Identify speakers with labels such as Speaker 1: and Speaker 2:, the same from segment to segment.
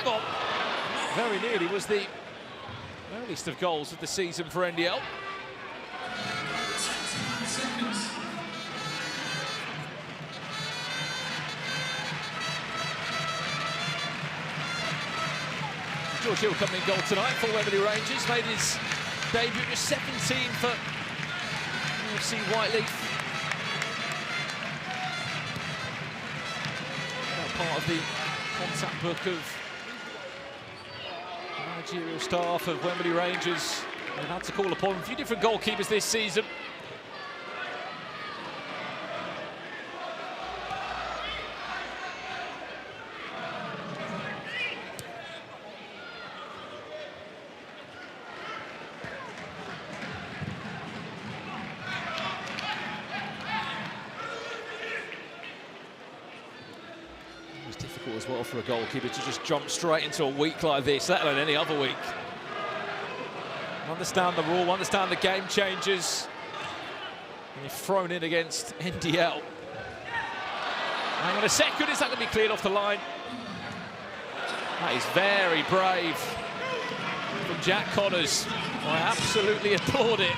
Speaker 1: hang on. Very nearly was the earliest of goals of the season for NDL. George Hill coming in goal tonight for Wembley Rangers. Made his debut at 17 for AFC Whiteleaf. Now part of the contact book of the managerial staff of Wembley Rangers. They've had to call upon a few different goalkeepers this season. Difficult as well for a goalkeeper to just jump straight into a week like this, let alone any other week. Understand the rule, understand the game changes. And you're thrown in against NDL. Hang on a second, is that going to be cleared off the line? That is very brave from Jack Connors. I absolutely applaud it.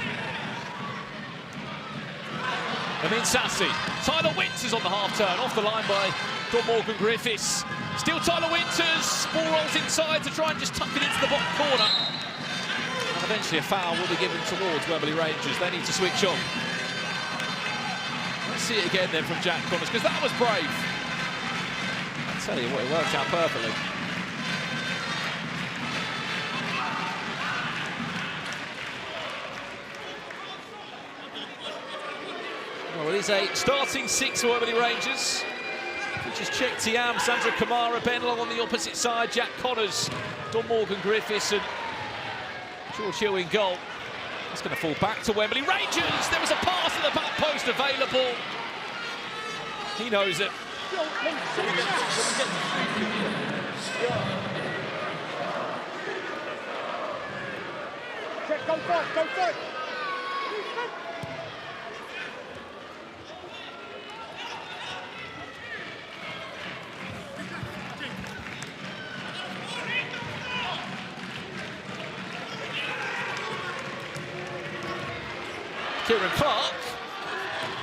Speaker 1: Amin Sassi. Tyler Winters on the half-turn, off the line by Don Morgan Griffiths. Still Tyler Winters, ball rolls inside to try and just tuck it into the bottom corner. And eventually a foul will be given towards Wembley Rangers. They need to switch on. Let's see it again then from Jack Connors, because that was brave. I tell you what, it worked out perfectly. Well, it is a starting six for Wembley Rangers. Which is Chek Tiam, Sandra Kamara, Ben Long on the opposite side, Jack Connors, Don Morgan Griffiths and George Hill in goal. It's going to fall back to Wembley Rangers. There was a pass at the back post available. He knows it.
Speaker 2: Go first, go first.
Speaker 1: Kieran Clark,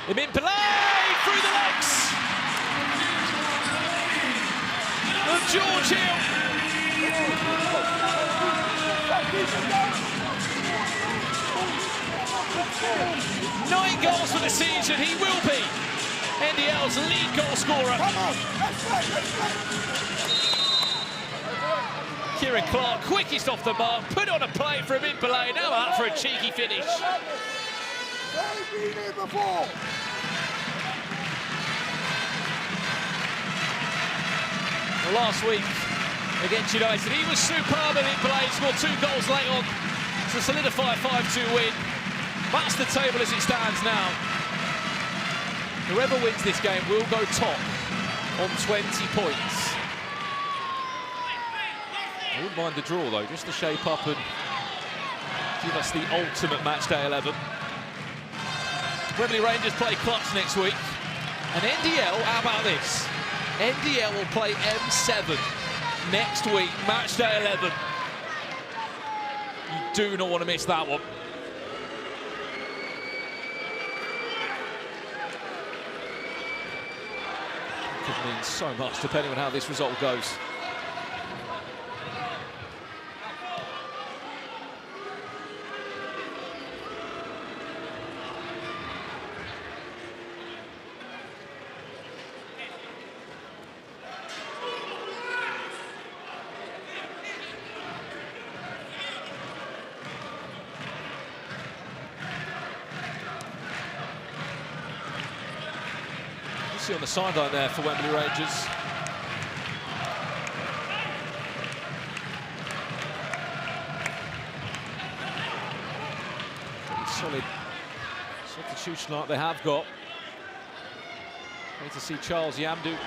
Speaker 1: Amin Pillay through the legs of George Hill. 9 goals for the season. He will be NDL's lead goal scorer. Kieran Clark, quickest off the mark, put on a play for Amin Pillay. Now out for a cheeky finish.
Speaker 2: Been here before.
Speaker 1: Well, last week against United, he was superb in play. Scored 2 goals late on to solidify a 5-2 win. That's the table as it stands now. Whoever wins this game will go top on 20 points. I wouldn't mind the draw though, just to shape up and give us the ultimate matchday 11. Wembley Rangers play Clutch next week. And NDL, how about this? NDL will play M7 next week, matchday 11. You do not want to miss that one. It could mean so much depending on how this result goes. See on the sideline there for Wembley Rangers. Pretty solid substitution like they have got. Great to see Charles Yamdu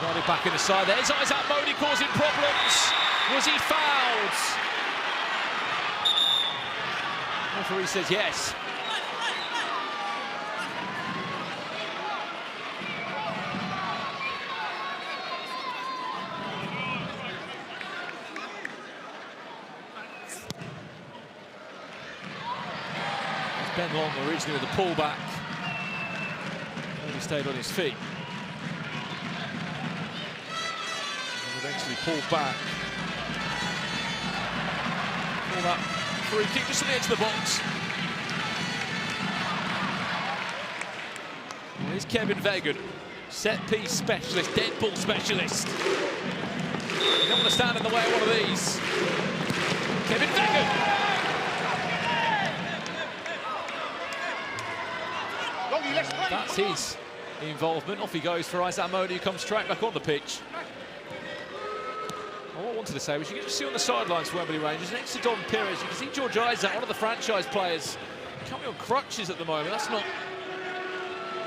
Speaker 1: guarded back in the side there. Is Isaac Modi causing problems? Was he fouled? Referee says yes. Ben Long originally with the pullback. He stayed on his feet. And eventually pulled back. Pull that free kick just on the edge of the box. Here's Kevin Vegan, set-piece specialist, dead ball specialist. You don't want to stand in the way of one of these. Kevin Vegan. That's his involvement. Off he goes for Isaac Modi, who comes straight back on the pitch. What I wanted to say was you can just see on the sidelines for Wembley Rangers, next to Don Pires, you can see George Isaac, one of the franchise players, coming on crutches at the moment. That's not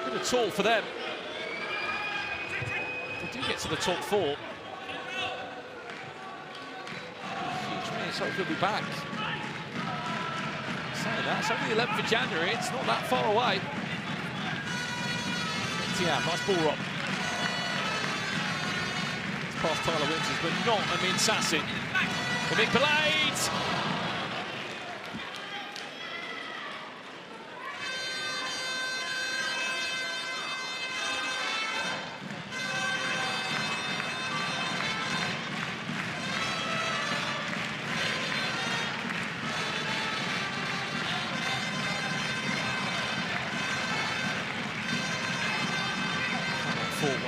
Speaker 1: good at all for them. They do get to the top four. Huge minute, so he'll be back. Saying that, it's only the 11th of January, it's not that far away. Yeah, nice ball rock. It's past Tyler Winters, but not Amin Sassi. The big blades.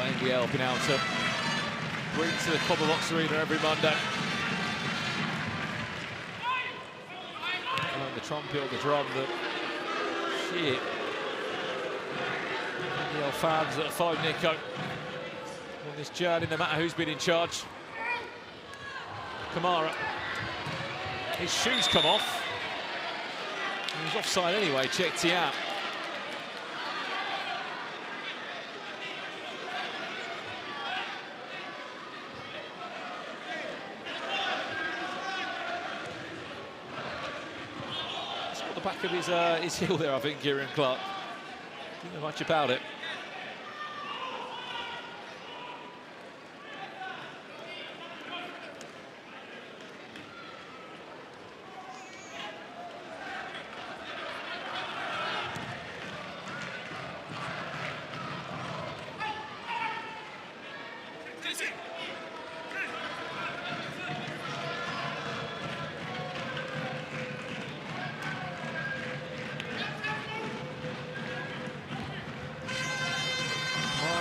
Speaker 1: NDL been able to bring to the Cobble Box Arena every Monday. And the trumpet or the drum that shit. NDL fans that follow Nico on this journey, no matter who's been in charge. Kamara, his shoes come off. He's offside anyway, checked it out. Back of his heel there, I think, Kieran Clark. Didn't know much about it.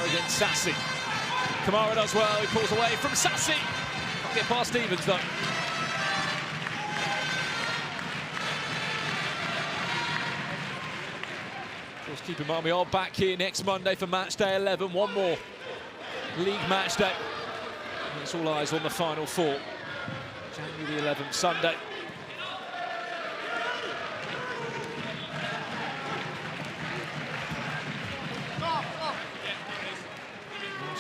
Speaker 1: Against Sassi. Kamara does well, he pulls away from Sassi. Can't get past Stevens though. Just keep in mind we are back here next Monday for match day 11. One more league match day. And it's all eyes on the final four. January the 11th, Sunday.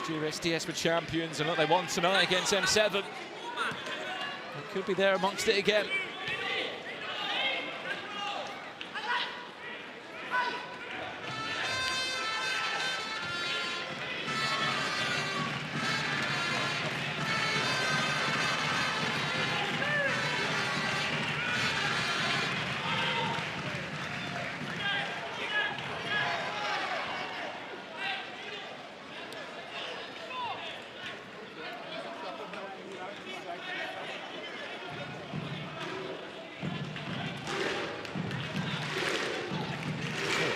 Speaker 1: SDS were champions, and look, they won tonight against M7. They could be there amongst it again.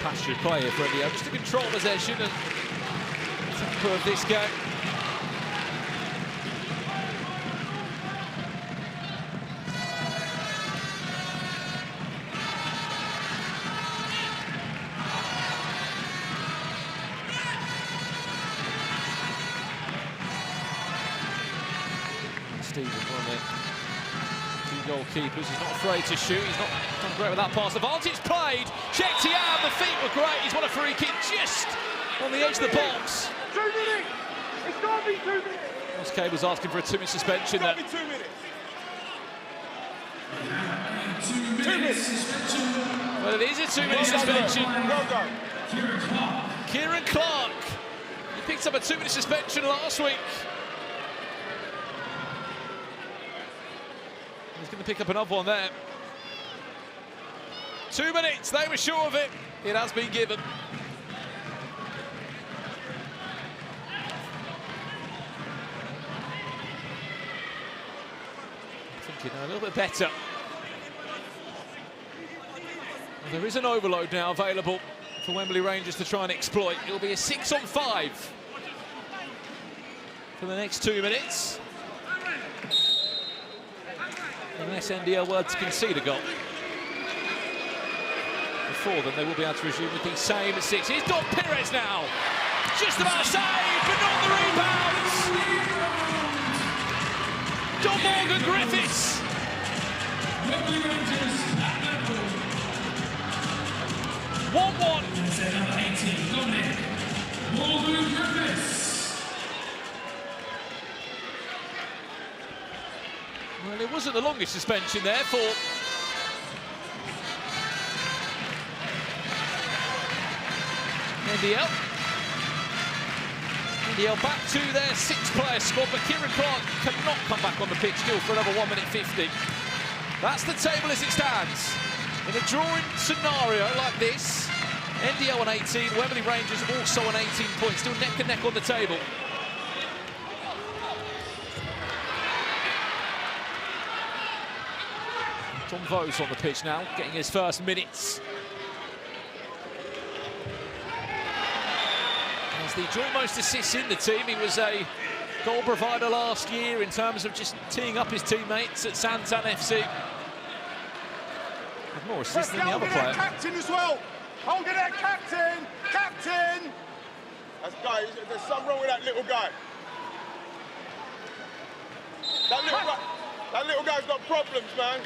Speaker 1: Passionate player for NDL, just to control possession and tempo of this game. Stevens, one of the two goalkeepers, he's not afraid to shoot, he's not done great with that pass. Advantage played, checked out, the feet were great, he's won a free kick just on the edge of the box.
Speaker 2: 2 minutes! It's got to be 2 minutes!
Speaker 1: Ross Cade was asking for a 2-minute suspension there.
Speaker 2: 2 minutes! 2 minutes!
Speaker 1: Well, it is a 2-minute suspension.
Speaker 2: Well done.
Speaker 1: Kieran Clark, he picked up a 2-minute suspension last week. He's going to pick up another one there. 2 minutes, they were sure of it. It has been given. Thinking a little bit better. Well, there is an overload now available for Wembley Rangers to try and exploit. It'll be a 6-on-5 for the next 2 minutes. Unless NDL were to concede a goal. Before then, they will be able to resume with the same at 6. Here's Don Perez now. Just about saved, but not the rebounds. Don Morgan Griffiths. 1-1.
Speaker 2: Number 18, Dominic Morgan Griffiths.
Speaker 1: Well, it wasn't the longest suspension there for NDL. NDL back to their 6-player squad, but Kieran Clark cannot come back on the pitch still for another 1 minute 50. That's the table as it stands. In a drawing scenario like this, NDL on 18, Wembley Rangers also on 18 points, still neck and neck on the table. Tom Vose on the pitch now, getting his first minutes. As the joint most assists in the team, he was a goal provider last year in terms of just teeing up his teammates at Santan FC. With more assists than the other player.
Speaker 3: Captain as well. Hold it there, captain! Captain! That's guy, there's something wrong with that little guy. That little guy's got problems, man.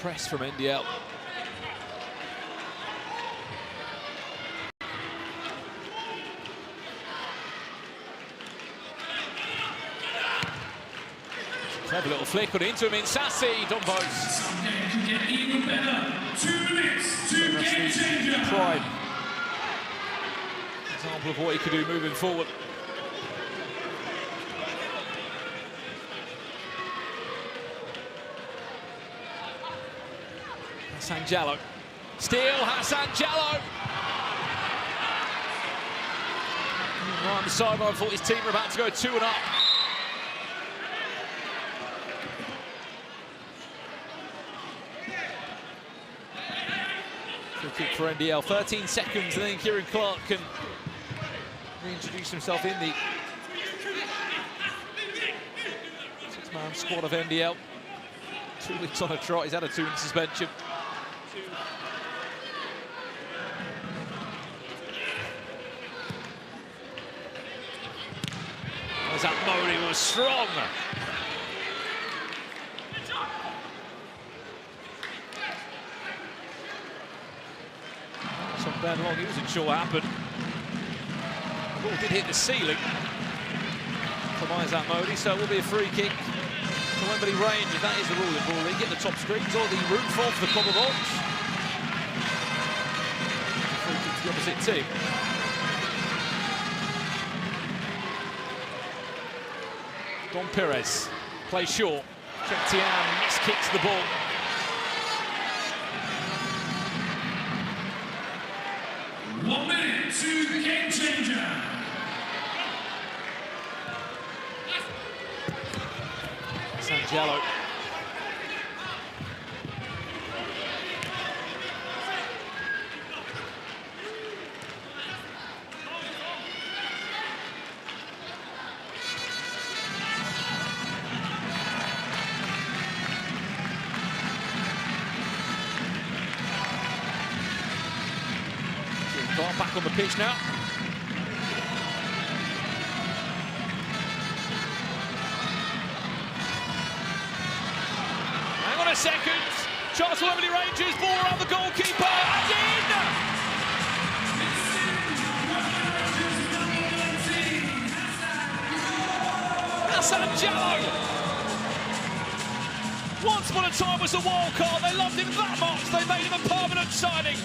Speaker 1: Press from NDL. Clever little flick on into him in Sassy, Don Vose.
Speaker 2: Someday to get even better. 2 minutes to game changer.
Speaker 1: Prime example of what he could do moving forward. Hassan Jallo. Steal, Hassan Jallo. Right on the sideline, thought his team were about to go 2 and up. Free kick for NDL, 13 seconds, and then Kieran Clark can reintroduce himself in the 6-man squad of NDL. 2 weeks on a trot, he's had a 2-week suspension. That Modi was strong. Some bad long, he wasn't sure what happened. The ball did hit the ceiling from Isaac Modi, so it will be a free kick to Wembley Rangers. That is the rule in ball league. Get the top screens or the roof of the corner box. Free kick to the opposite team. Don Perez, play short. Tiam miskicks the ball.
Speaker 2: One minute to the game changer.
Speaker 1: Sangiello. Back on the pitch now. Hang on a second. Chance for Wembley Rangers. Ball around the goalkeeper. And in! Hassan Jallow! Once upon a time was a wild card. They loved him that much, they made him a permanent signing.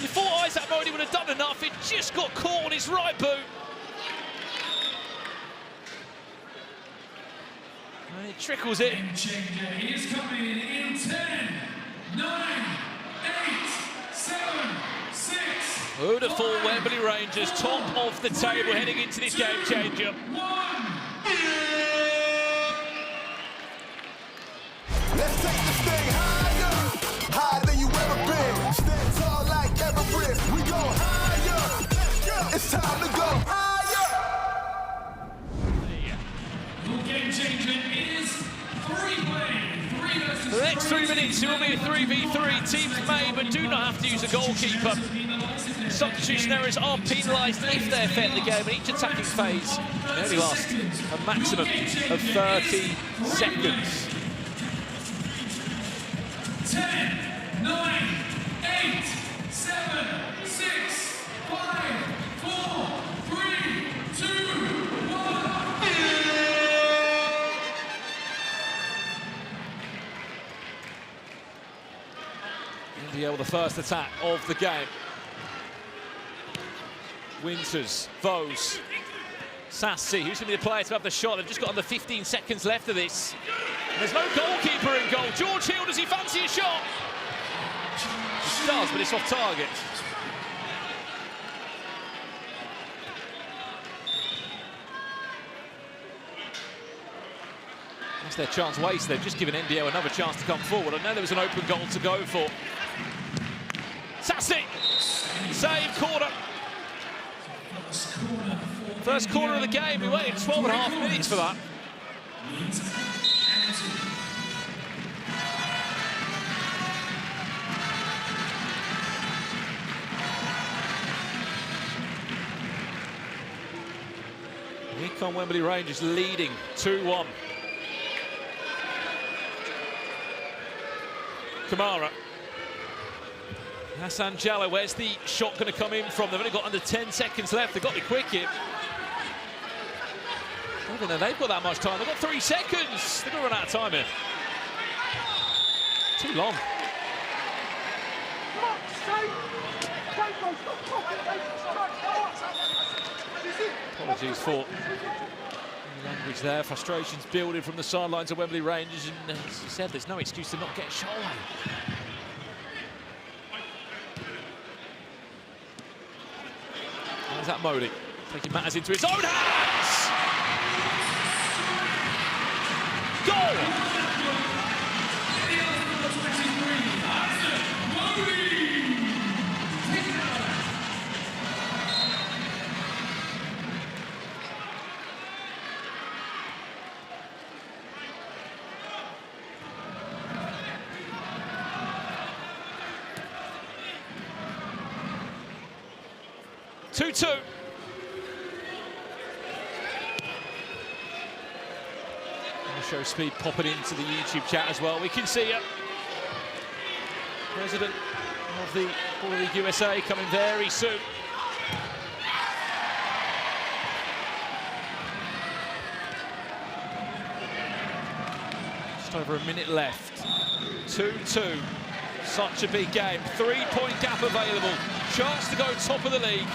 Speaker 1: You thought Isaac Modi would have done enough, it just got caught on his right boot. And it trickles it.
Speaker 2: He is coming in 10, 9, 8, 7, 6.
Speaker 1: Who'd have thought Wembley Rangers top of the table heading into this game changer?
Speaker 4: Let's take this thing higher, higher than you ever been. Stand tall like Everest, we go higher. It's time to go higher.
Speaker 2: Your game changer is three-way.
Speaker 1: For the next 3 minutes, it will be a 3v3. Teams may but do not have to use a goalkeeper. Substitution errors are penalised if they affect the game, and each attacking phase may only last a maximum of 30 seconds.
Speaker 2: 10, 9, 8, 7, 6, 5, 4, 3, 2, 1.
Speaker 1: NDL, the first attack of the game. Winters, Vose, Sassy, who's going to be the player to have the shot? They've just got under 15 seconds left of this. There's no goalkeeper in goal. George Hill, does he fancy a shot? He does, but it's off target. That's their chance wasted. They've just given NDL another chance to come forward. I know there was an open goal to go for. Sassy, save, corner. First corner of the game. We waited 12.5 minutes for that. Here come Wembley Rangers leading 2-1. Kamara. Hassan Jallow, where's the shot going to come in from? They've only got under 10 seconds left. They've got to be quick here. I don't know, they've got that much time. They've got 3 seconds. They're going to run out of time here. Too long. Apologies for the language there. Frustrations building from the sidelines of Wembley Rangers. And as you said, there's no excuse to not get a shot away. There's that Modi taking matters into his own hands. Goal! Two. Show speed popping into the YouTube chat as well. We can see it. President of the Football League USA coming very soon. Just over a minute left. 2-2. Such a big game. 3-point gap available. Chance to go top of the league.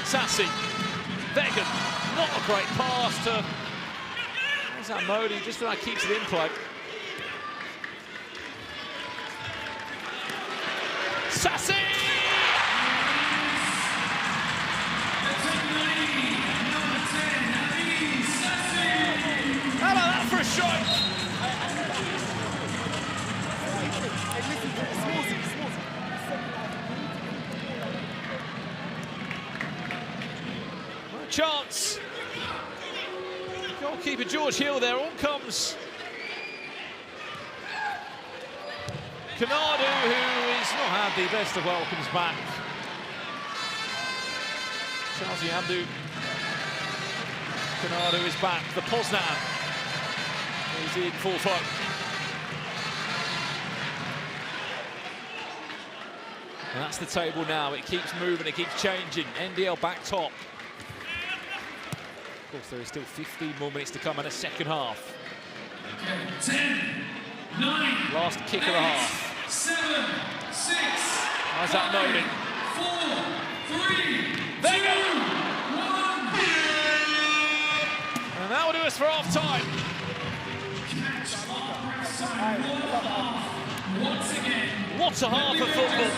Speaker 1: Sassy. Vegan. Not a great pass to... There's that Modi, just about keeps it in play. Sassy! How about that for a strike? Chance. Goalkeeper George Hill there. On comes Kanadu, who has not had the best of welcomes back. Charles Yamdu. Kanadu is back. The Poznan is in full flow. And that's the table now. It keeps moving, it keeps changing. NDL back top. Of course, there is still 15 more minutes to come in a second half.
Speaker 2: 10, 9,
Speaker 1: last kick of the half.
Speaker 2: 7, 6,
Speaker 1: How's that loading?
Speaker 2: 4, 3,
Speaker 1: there
Speaker 2: 2,
Speaker 1: you go.
Speaker 2: 1.
Speaker 1: And that will do us for half time.
Speaker 2: Once again.
Speaker 1: What a half of football.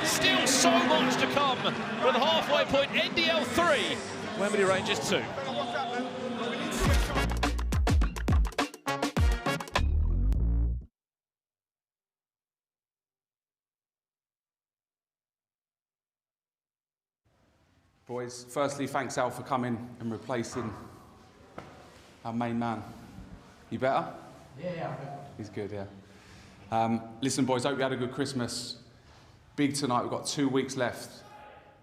Speaker 1: Still so much to come. From the halfway point, NDL 3, Wembley Rangers 2.
Speaker 5: Boys, firstly, thanks Al for coming and replacing our main man. You better?
Speaker 6: Yeah.
Speaker 5: He's good, yeah. Listen, boys, hope you had a good Christmas. Big tonight, we've got 2 weeks left.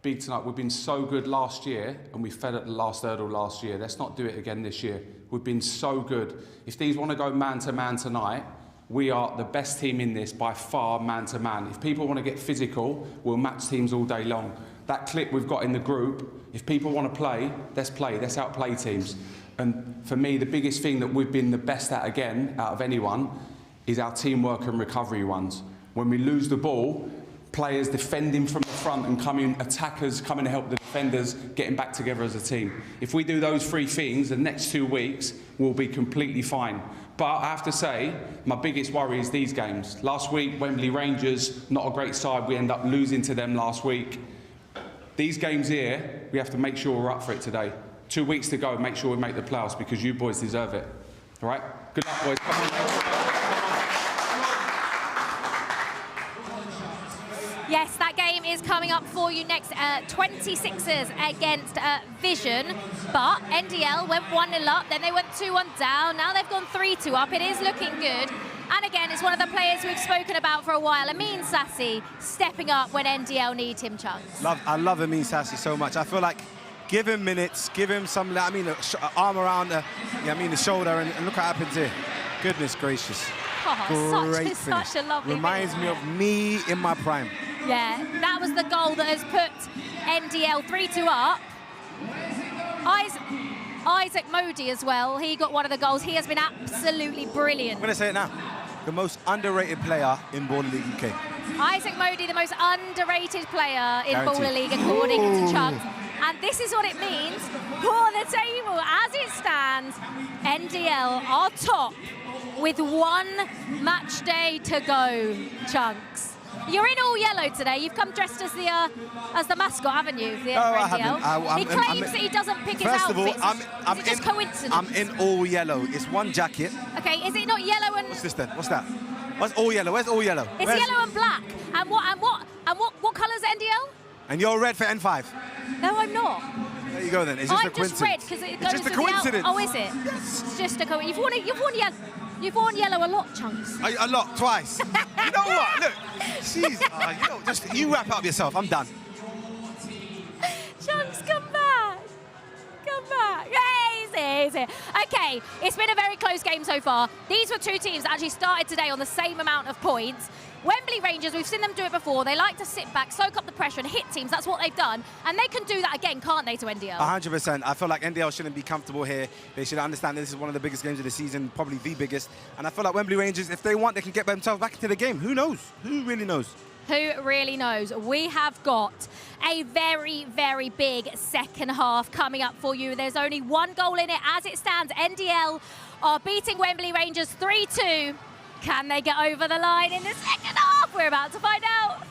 Speaker 5: Big tonight, we've been so good last year, and we fed at the last hurdle last year. Let's not do it again this year. We've been so good. If these want to go man-to-man tonight, we are the best team in this by far, man-to-man. If people want to get physical, we'll match teams all day long. That clip we've got in the group, if people want to play, let's outplay teams. And for me, the biggest thing that we've been the best at again, out of anyone, is our teamwork and recovery ones. When we lose the ball, players defending from the front and attackers coming to help the defenders, getting back together as a team. If we do those 3 things, the next 2 weeks, we'll be completely fine. But I have to say, my biggest worry is these games. Last week, Wembley Rangers, not a great side. We end up losing to them last week. These games here, we have to make sure we're up for it today. 2 weeks to go, make sure we make the playoffs because you boys deserve it. All right? Good luck, boys. Come on.
Speaker 7: Yes, that game is coming up for you next. 26ers against Vision. But NDL went 1-0 up, then they went 2-1 down. Now they've gone 3-2 up. It is looking good. And again, it's one of the players we've spoken about for a while. Amin Sassi stepping up when NDL need him, Chunks.
Speaker 6: I love Amin Sassi so much. I feel like give him minutes, give him some, arm around the shoulder, and look what happens here. Goodness gracious.
Speaker 7: Oh,
Speaker 6: Great
Speaker 7: such a lovely
Speaker 6: Reminds
Speaker 7: finish.
Speaker 6: me of me in my prime.
Speaker 7: Yeah, that was the goal that has put NDL 3-2 up. Isaac Modi as well, he got one of the goals. He has been absolutely brilliant.
Speaker 6: I'm going to say it now. The most underrated player in Baller League UK.
Speaker 7: Isaac Modi, the most underrated player in
Speaker 6: Guaranteed.
Speaker 7: Baller League, according to Chunks. And this is what it means for the table. As it stands, NDL are top with 1 match day to go, Chunks. You're in all yellow today. You've come dressed as the mascot, haven't you?
Speaker 6: No, I haven't.
Speaker 7: He claims that he doesn't pick his
Speaker 6: First of all,
Speaker 7: outfits. Is it just coincidence?
Speaker 6: I'm in all yellow. It's one jacket.
Speaker 7: Okay, is it not yellow and...
Speaker 6: What's this then? What's that? What's all yellow? Where's all yellow?
Speaker 7: It's yellow and black. And what colour's NDL?
Speaker 6: And you're red for N5.
Speaker 7: No, I'm not.
Speaker 6: There you go then. It's just a
Speaker 7: I'm just
Speaker 6: coincidence.
Speaker 7: red because it
Speaker 6: It's
Speaker 7: goes
Speaker 6: just a
Speaker 7: with the
Speaker 6: coincidence.
Speaker 7: Oh, is it? Yes. It's just a coincidence. You've worn yellow a lot, Chunks.
Speaker 6: A lot, twice. You know what? Look, jeez, just you wrap up yourself. I'm done.
Speaker 7: Chunks, come back. Come back. Easy. Okay, it's been a very close game so far. These were 2 teams that actually started today on the same amount of points. Wembley Rangers, we've seen them do it before. They like to sit back, soak up the pressure and hit teams. That's what they've done. And they can do that again, can't they, to NDL?
Speaker 6: 100%. I feel like NDL shouldn't be comfortable here. They should understand that this is one of the biggest games of the season, probably the biggest. And I feel like Wembley Rangers, if they want, they can get themselves back into the game. Who knows? Who really knows?
Speaker 7: Who really knows? We have got a very, very big second half coming up for you. There's only 1 goal in it. As it stands, NDL are beating Wembley Rangers 3-2. Can they get over the line in the second half? We're about to find out.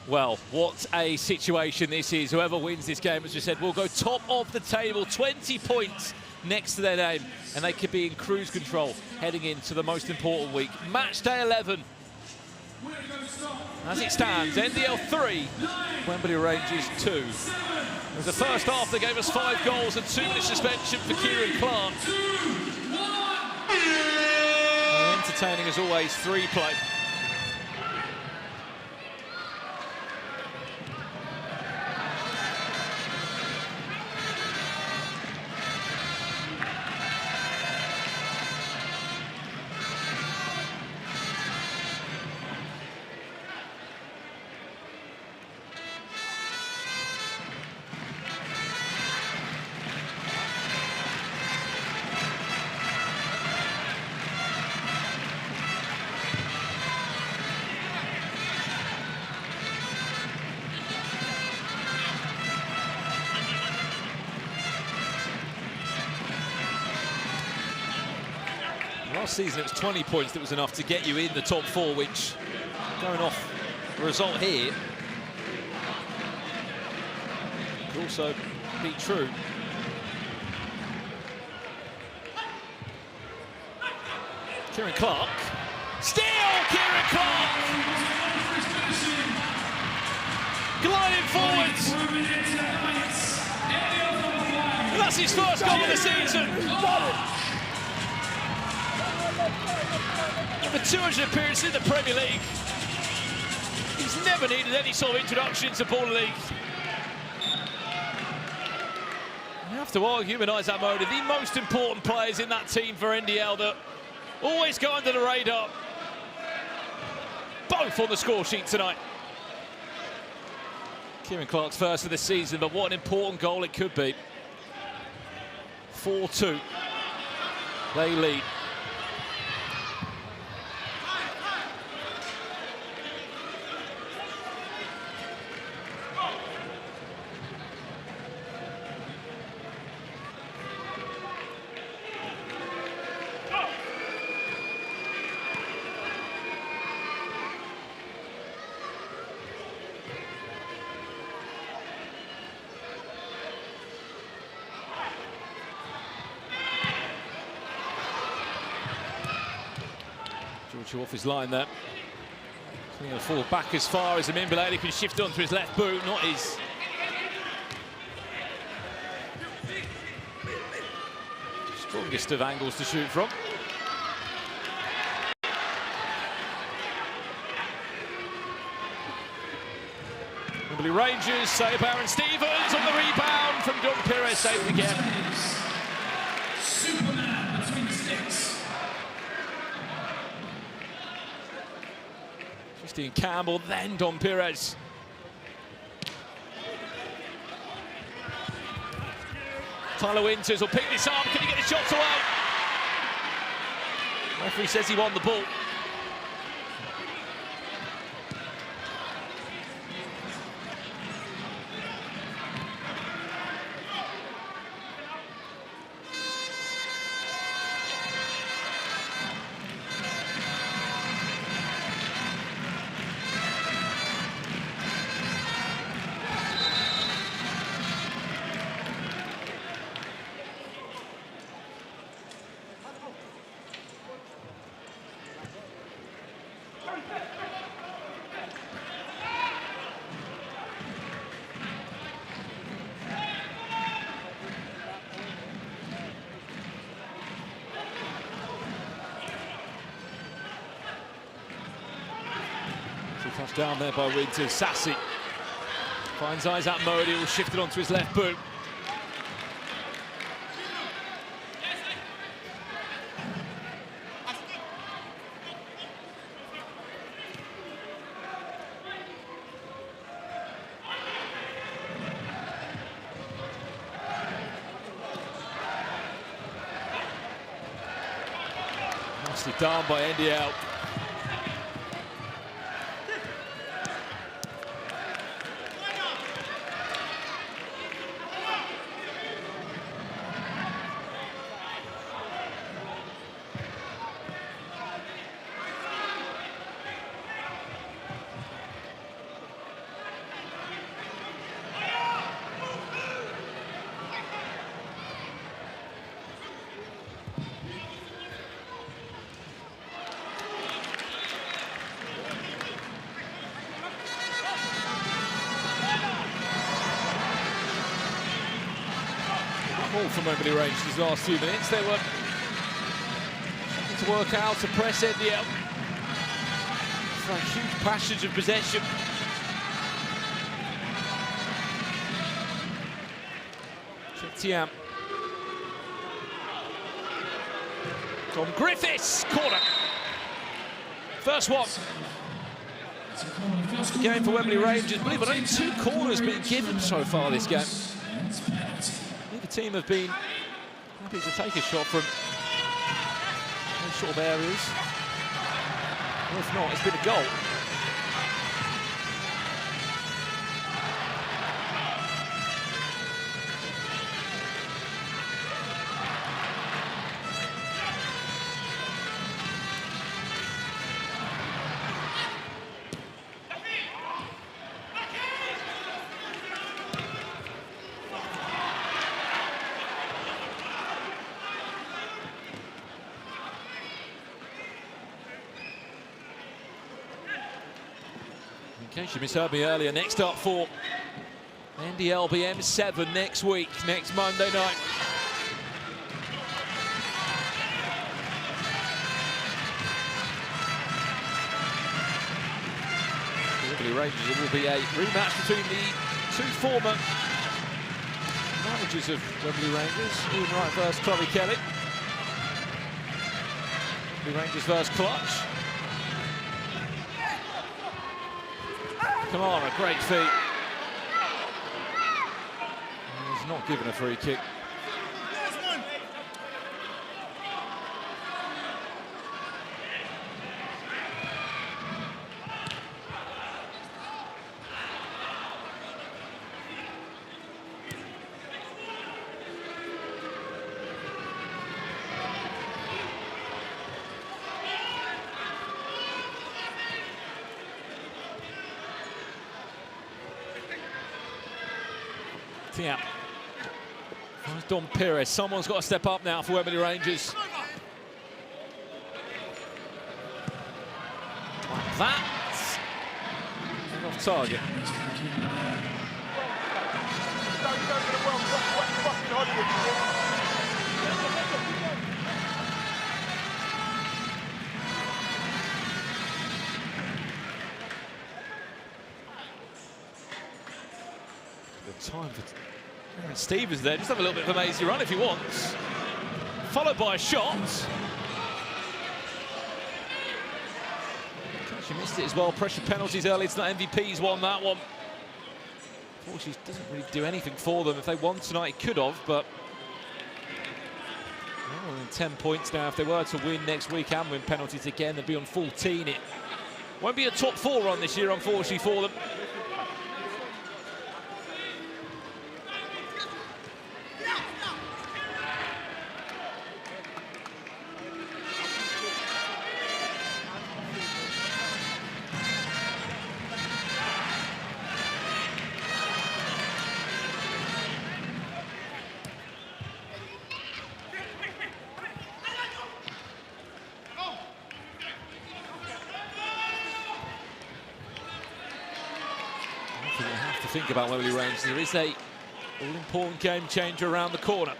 Speaker 1: Well, what a situation this is. Whoever wins this game, as we said, will go top of the table, 20 points next to their name, and they could be in cruise control heading into the most important week. Match day 11. As it stands, NDL 3, Wembley Rangers 2. As the first half, they gave us 5 goals and 2 minutes suspension for Kieran Clark. And entertaining as always, 3 play. Last season it was 20 points that was enough to get you in the top 4, which, going off the result here, could also be true. Kieran Clark. Still Kieran Clark! Gliding forwards. And that's his first goal of the season. Over 200 appearances in the Premier League. He's never needed any sort of introduction to Ball League. You have to argue, Isaac Modi, the most important players in that team for NDL that always go under the radar. Both on the score sheet tonight. Kieran Clark's first of the season, but what an important goal it could be. 4-2. They lead. George off his line there. He's going to fall back as far as Mimbalele can shift onto his left boot, not his strongest of angles to shoot from. Wembley Rangers save Aaron Stevens on the rebound from Don Pires, saved again.
Speaker 2: Superman between the sticks.
Speaker 1: Christian Campbell, then Don Pires. Tyler Winters will pick this up. Can he get the shot away? Referee says he won the ball. Touchdown there by Winters. Sassy finds Isaac Modi, will shift it onto his left boot. Nicely done by NDL. All from Wembley Rangers these last few minutes. They were trying to work out to press NDL for a huge passage of possession. Check Tiam. Tom Griffiths, corner. First one. First game for Wembley Rangers. Believe it, only 2 corners being given so far this game. The team have been happy to take a shot from those sort of areas. Or if not, it's been a goal. In case you misheard me earlier, next up for NDL BM7 next week, next Monday night. Wembley Rangers, it will be a rematch between the two former managers of Wembley Rangers, Ian Wright versus Chloe Kelly. Wembley Rangers versus Clutch. Kamara, great feat. He's not given a free kick. Yeah. There's Don Pires. Someone's got to step up now for Wembley Rangers. Like that. Off target. Good time for Aaron Stevens there. Just have a little bit of a mazy run if he wants. Followed by a shot. She missed it as well. Pressure penalties early. It's not MVP's won that one. Unfortunately, doesn't really do anything for them. If they won tonight, he could have, but more than 10 points now. If they were to win next week and win penalties again, they'd be on 14. It won't be a top 4 run this year, unfortunately, for them. You have to think about Wembley Rangers. There is a all-important game changer around the corner.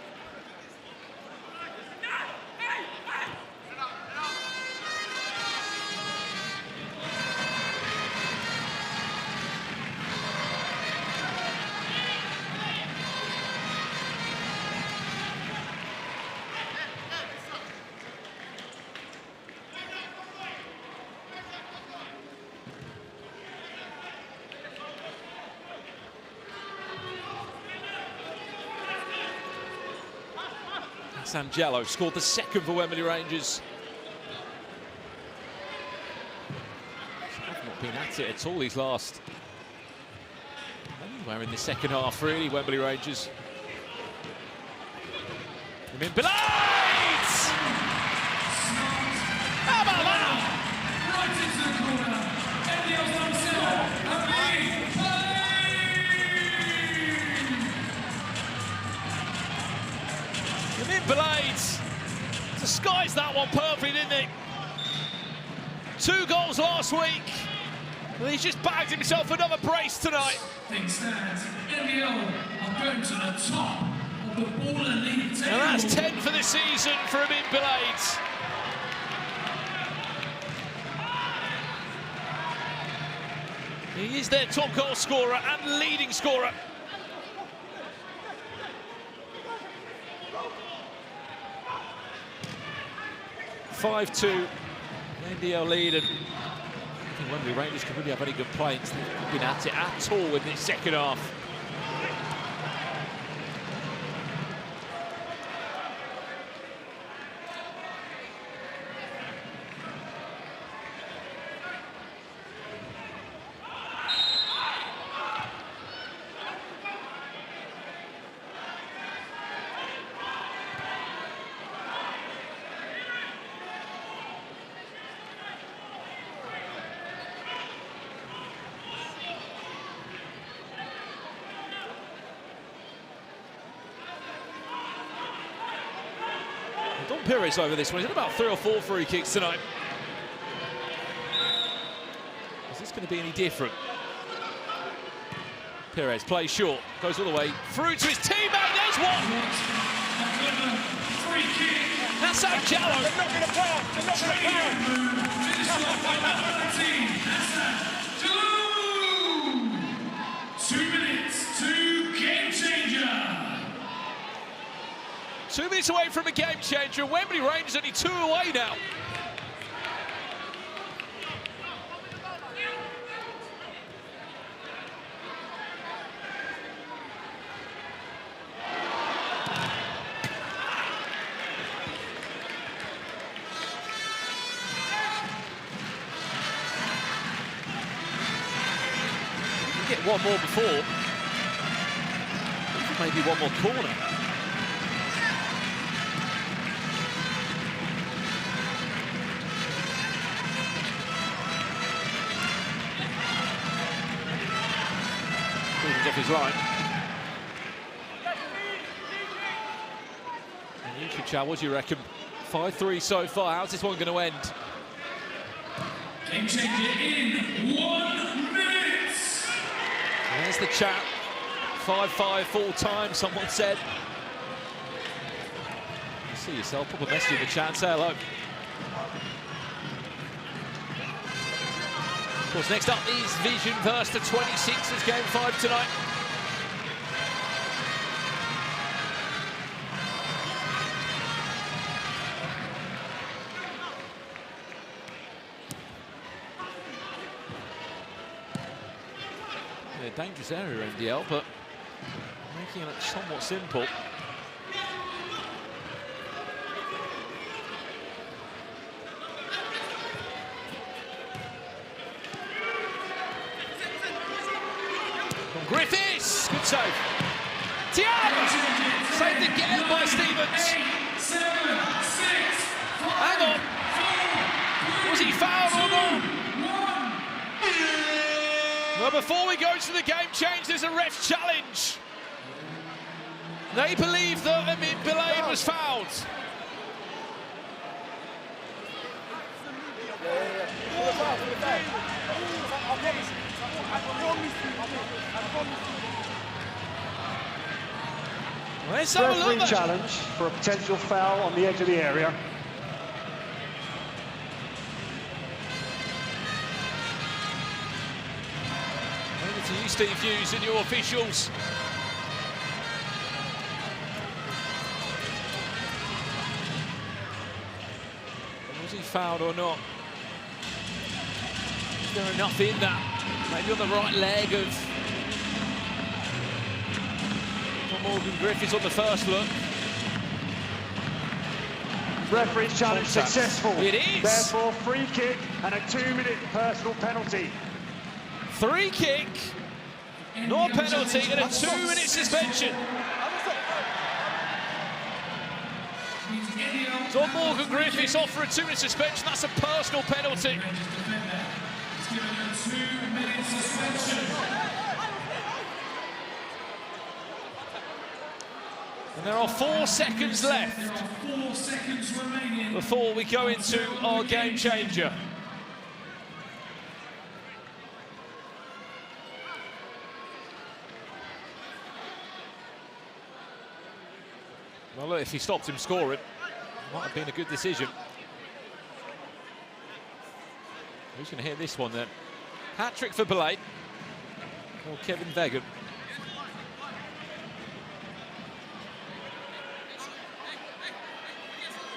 Speaker 1: Angelo scored the second for Wembley Rangers. Have not been at it at all these last anywhere in the second half, really, Wembley Rangers. In Blades! How about that?
Speaker 2: Right into the corner. NDL's number 7.
Speaker 1: Blades disguised that one perfectly, didn't he? 2 goals last week. And he's just bagged himself another brace tonight.
Speaker 2: Things stand. NDL are going to the top of the Ball and League table.
Speaker 1: And that's 10 for the season for Amin Blades. He is their top goal scorer and leading scorer. (5-2) NDL lead, and I think Wembley Rangers could really have any complaints. They've not been at it at all in this second half. Don Pires over this one. He's had about 3 or 4 free kicks tonight. Is this going to be any different? Perez plays short, goes all the way through to his teammate. There's one.
Speaker 2: Free kick.
Speaker 1: That's Jallo.
Speaker 3: They're not going to play out. They're not going to play out.
Speaker 2: Finished off by number 19. 2 minutes to game changer.
Speaker 1: 2 minutes away from a game changer. Wembley Rangers only 2 away now. Get one more before. Maybe one more corner. Off his line. And Yukicha, what do you reckon? 5-3 so far. How's this one going to end?
Speaker 2: Game changer in 1 minute.
Speaker 1: There's the chat. 5-5 full time, someone said. You see yourself, pop a message in the chat and say hello. Of course, next up is Vision versus the 26ers, game 5 tonight. Yeah, dangerous area, NDL, but making it somewhat simple. Griffiths, good save. Tiago, saved again by Stevens.
Speaker 2: 8, 7, 6, 5,
Speaker 1: Hang on.
Speaker 2: 4,
Speaker 1: Was he fouled or not?
Speaker 2: 1.
Speaker 1: Well, before we go to the game change, there's a ref's challenge. They believe that Amit Bilal was fouled. Let's have a look.
Speaker 8: Referee challenge for a potential foul on the edge of the area.
Speaker 1: Over to you, Steve Hughes, and your officials. Was he fouled or not? Is there enough in that? Maybe on the right leg of Morgan Griffiths on the first look.
Speaker 8: Referee challenge successful.
Speaker 1: It is.
Speaker 8: Therefore, free kick and a 2-minute personal penalty.
Speaker 1: Free kick, no penalty, and a 2-minute suspension. So Morgan Griffiths off for a 2-minute suspension. That's a personal penalty.
Speaker 2: He's given a 2-minute suspension.
Speaker 1: And there are 4 seconds left.
Speaker 2: There are 4 seconds remaining
Speaker 1: Before we go into our game changer. Well, look, if he stopped him scoring, it might have been a good decision. Who's going to hit this one then? Hat-trick for Belay. Or Kevin Vegan.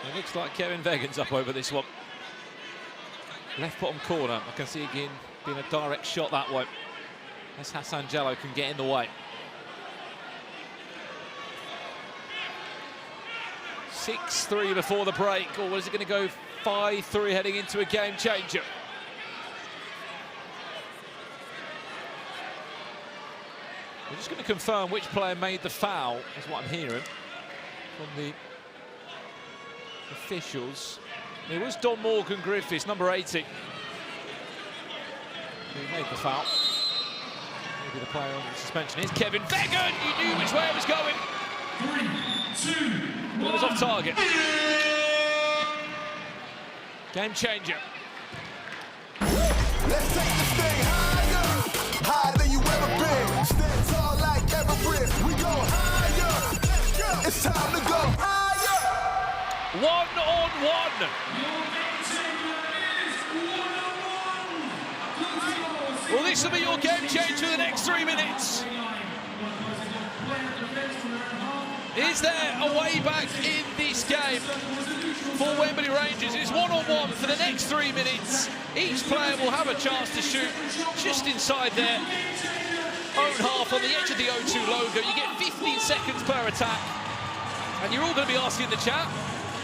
Speaker 1: It looks like Kevin Vegan's up over this one. Left bottom corner. I can see again being a direct shot that way. As Hassan Jallo can get in the way. 6-3 before the break, or is it going to go 5-3 heading into a game changer? We're just going to confirm which player made the foul, is what I'm hearing from the officials. It was Don Morgan Griffiths, number 80, who made the foul. Maybe the player on the suspension is Kevin Vegan. You knew which way it was going.
Speaker 2: 3, 2, 1.
Speaker 1: It was off target. Game changer.
Speaker 4: Let's take this thing higher, higher than you ever been. Stand tall.
Speaker 1: 1-on-1. Well, this will be your game change for the next 3 minutes. Is there a way back in this game for Wembley Rangers? It's 1-on-1 for the next 3 minutes. Each player will have a chance to shoot just inside their own half on the edge of the O2 logo. You get 15 seconds per attack. And you're all going to be asking in the chat,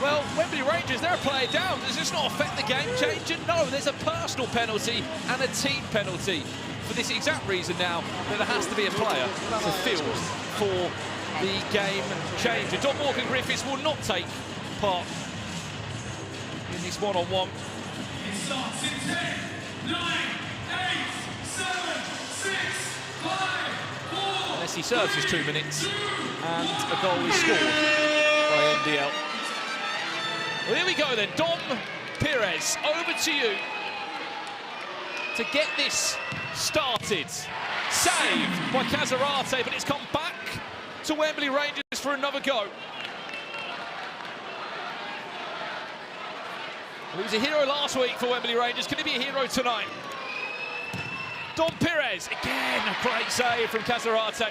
Speaker 1: well, Wembley Rangers, they're a player down. Does this not affect the game changer? No, there's a personal penalty and a team penalty. For this exact reason now, that there has to be a player to field for the game changer. Don Morgan Griffiths will not take part in this 1-on-1.
Speaker 2: It starts in 10, 9, 8, 7, 6, 5, 4.
Speaker 1: Unless he serves his 2 minutes and a goal is scored by NDL. Well, here we go then. Dom Perez, over to you to get this started. Saved by Casarate, but it's come back to Wembley Rangers for another go. Well, he was a hero last week for Wembley Rangers. Can he be a hero tonight? Dom Perez, again, a great save from Casarate.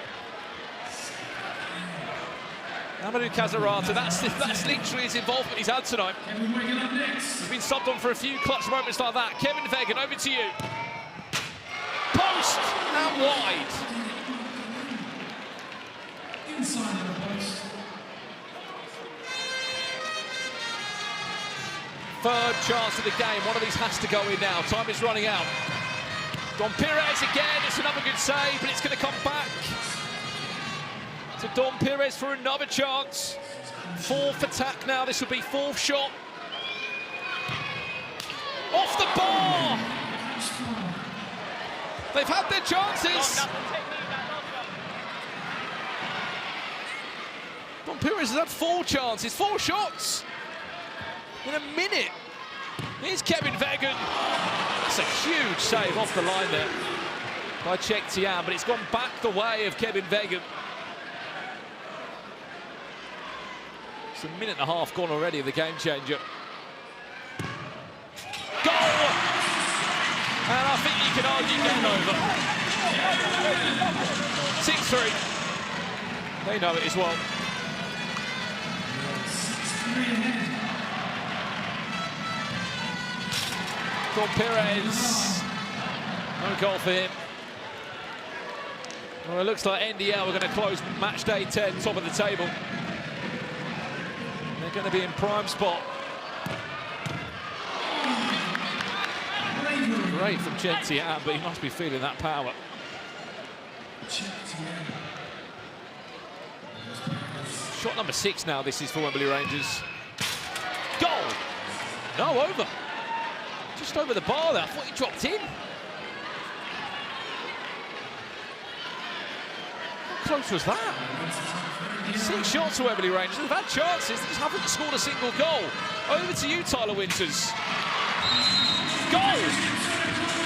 Speaker 1: Amadou Casarate, that's literally his involvement he's had tonight. He's been subbed on for a few clutch moments like that. Kevin Vegan, over to you. Post and wide.
Speaker 2: Inside of the post.
Speaker 1: Third chance of the game. One of these has to go in now. Time is running out. Dom Perez again. It's another good save, but it's going to come back to Dom Perez for another chance. Fourth attack now. This will be fourth shot. Off the bar. They've had their chances. Dom Perez has had 4 chances, 4 shots in a minute. Here's Kevin Vegan. That's a huge save off the line there by Cheick Thiam, but it's gone back the way of Kevin Vegan. It's a minute and a half gone already of the game changer. Goal! And I think you can argue game over. 6-3. They know it as well. Dom Perez. No goal for him. Well, it looks like NDL are going to close match day 10, top of the table. They're going to be in prime spot. Great from Cheick Thiam, but he must be feeling that power. Shot number 6 now, this is for Wembley Rangers. Goal! No, over. Just over the bar there. I thought he dropped in. How close was that? 6 shots for Wembley Rangers. They've had chances, they just haven't scored a single goal. Over to you, Tyler Winters. Goal!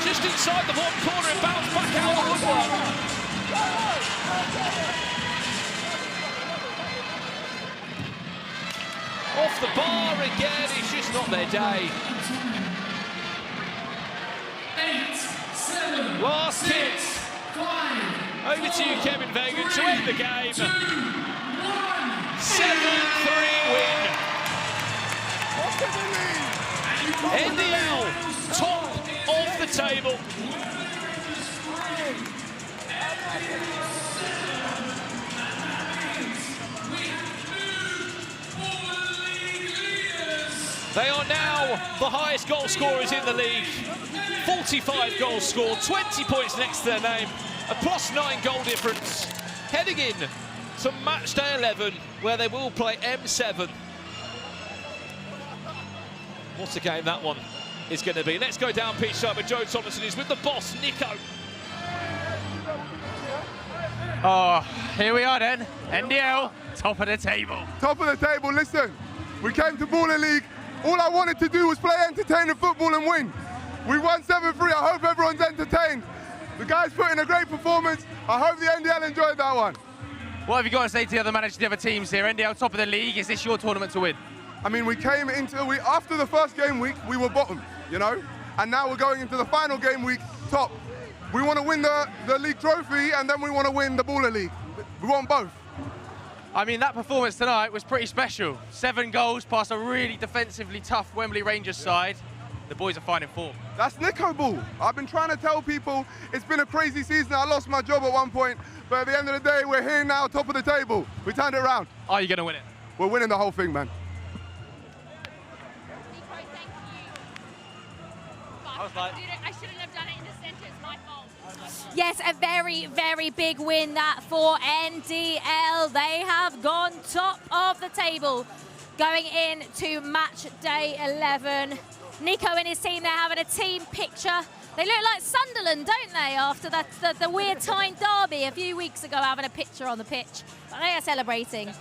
Speaker 1: Just inside the bottom corner and bounced back out of the woodwork. Off the bar again, it's just not their day.
Speaker 2: 8, 7,
Speaker 1: Last
Speaker 2: 6,
Speaker 1: hit.
Speaker 2: 5,
Speaker 1: Over to you, Kevin Vegan, to end the game.
Speaker 2: 2, 1.
Speaker 1: 7-3 win. NDL, top of the table. They are now the highest goal scorers in the league. 45 goals scored, 20 points next to their name, a +9 goal difference. Heading in to match day 11, where they will play M7. What a game that one is going to be. Let's go down pitch side with Joe Thompson, who's with the boss, Nico.
Speaker 9: Oh, here we are then. NDL, top of the table.
Speaker 3: Top of the table, listen. We came to Baller League. All I wanted to do was play entertaining football and win. We won 7-3. I hope everyone's entertained. The guys put in a great performance. I hope the NDL enjoyed that one.
Speaker 9: What have you got to say to the other managers, the other teams here? NDL top of the league, is this your tournament to win?
Speaker 3: I mean, after the first game week, we were bottom, you know? And now we're going into the final game week, top. We want to win the league trophy, and then we want to win the Baller League. We want both.
Speaker 9: I mean, that performance tonight was pretty special. 7 goals past a really defensively tough Wembley Rangers side. The boys are finding form.
Speaker 3: That's Nico ball. I've been trying to tell people it's been a crazy season. I lost my job at one point, but at the end of the day, we're here now, top of the table. We turned it around.
Speaker 9: Are you going to win it?
Speaker 3: We're winning the whole thing, man.
Speaker 7: I shouldn't have done it in the centre, it's my fault. Yes, a very, very big win that for NDL. They have gone top of the table going into match day 11. Nico and his team, they're having a team picture. They look like Sunderland, don't they, after the weird Tyne derby a few weeks ago, having a picture on the pitch. But they are celebrating.